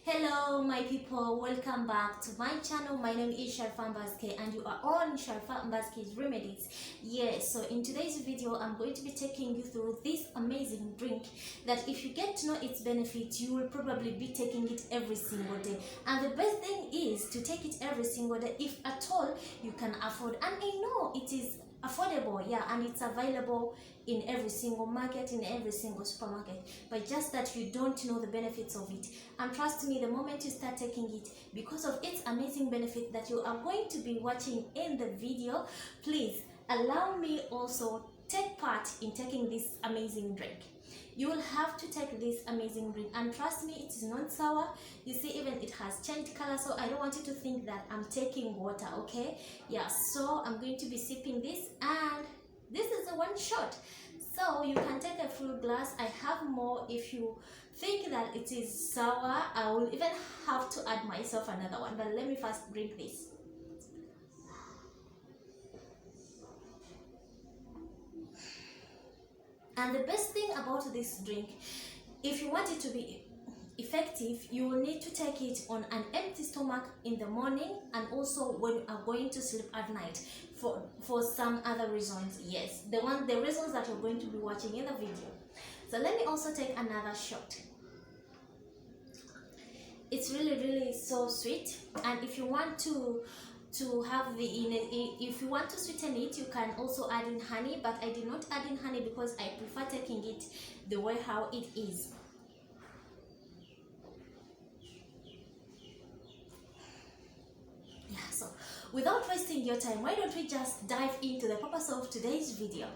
Hello my people, welcome back to my channel. My name is Sharifah Mbazike and you are on Sharifah Mbazike's Remedies. Yes, so in today's video I'm going to be taking you through this amazing drink that if you get to know its benefits, you will probably be taking it every single day. And the best thing is to take it every single day if at all you can afford. And I know it is affordable, yeah, and it's available in every single market, in every single supermarket, but just that you don't know the benefits of it. And trust me, the moment you start taking it, because of its amazing benefit that you are going to be watching in the video, please allow me also take part in taking this amazing drink. You will have to take this amazing drink, and trust me, it is not sour. You see, even it has changed color, so I don't want you to think that I'm taking water, okay? Yeah, so I'm going to be sipping this, and this is a one shot, so you can take a full glass. I have more if you think that it is sour. I will even have to add myself another one, but let me first drink this. And the best thing about this drink, if you want it to be effective, you will need to take it on an empty stomach in the morning, and also when you are going to sleep at night for some other reasons. Yes, the reasons that you're going to be watching in the video. So let me also take another shot. It's really so sweet, and if you want to have if you want to sweeten it, you can also add in honey, but I did not add in honey because I prefer taking it the way how it is. Yeah, so without wasting your time, why don't we just dive into the purpose of today's video.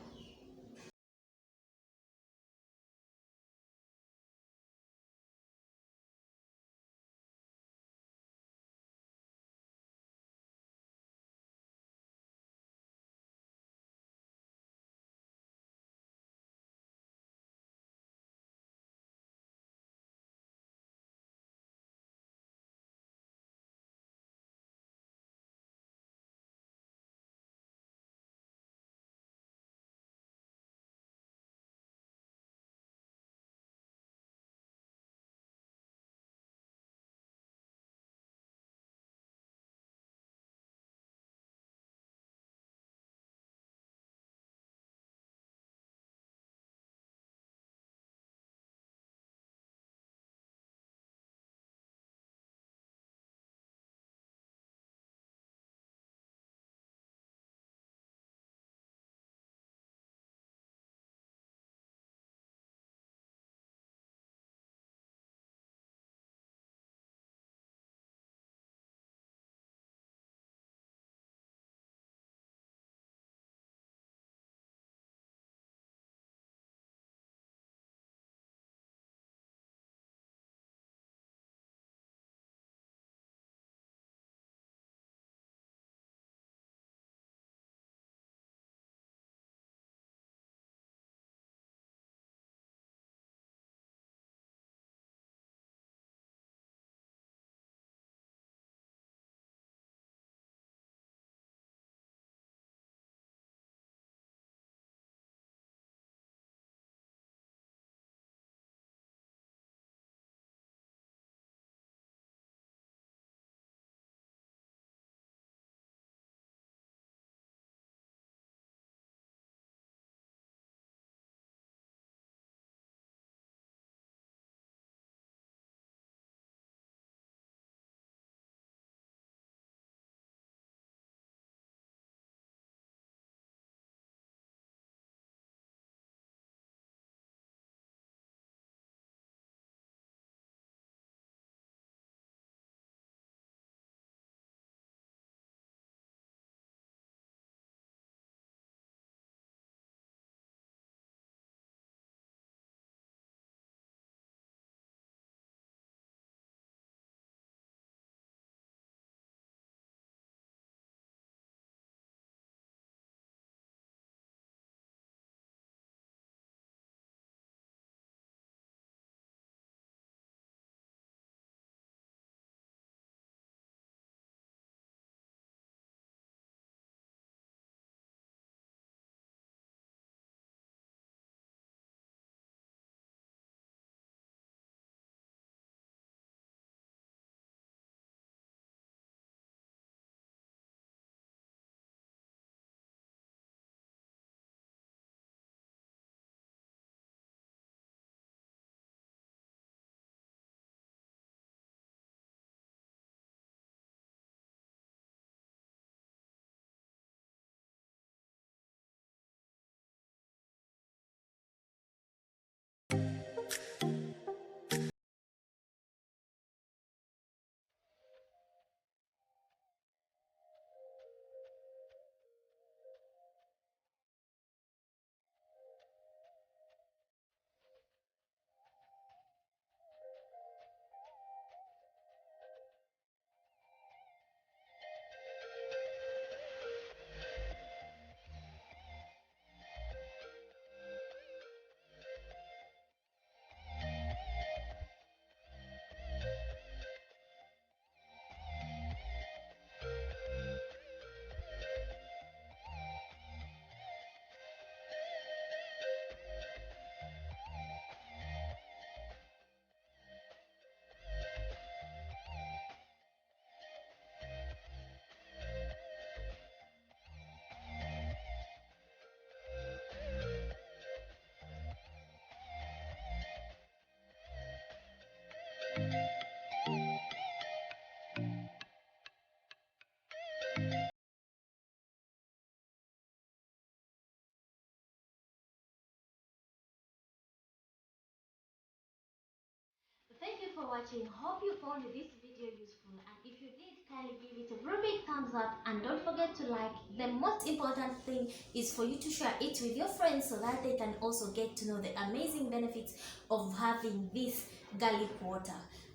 for watching. Hope you found this video useful, and if you did, kindly give it a very big thumbs up and don't forget to like. The most important thing is for you to share it with your friends so that they can also get to know the amazing benefits of having this garlic water.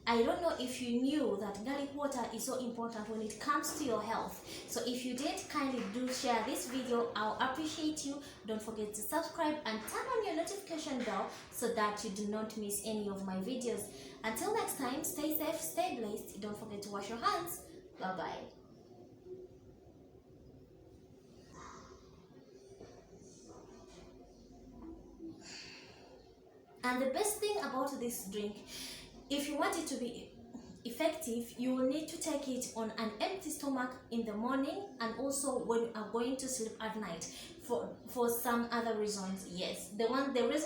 I don't know if you knew that garlic water is so important when it comes to your health. So if you did, kindly do share this video. I'll appreciate you. Don't forget to subscribe and turn on your notification bell so that you do not miss any of my videos. Until next time, stay safe, stay blessed. Don't forget to wash your hands. Bye-bye. And the best thing about this drink, if you want it to be effective, you will need to take it on an empty stomach in the morning and also when you are going to sleep at night for some other reasons. Yes, the reason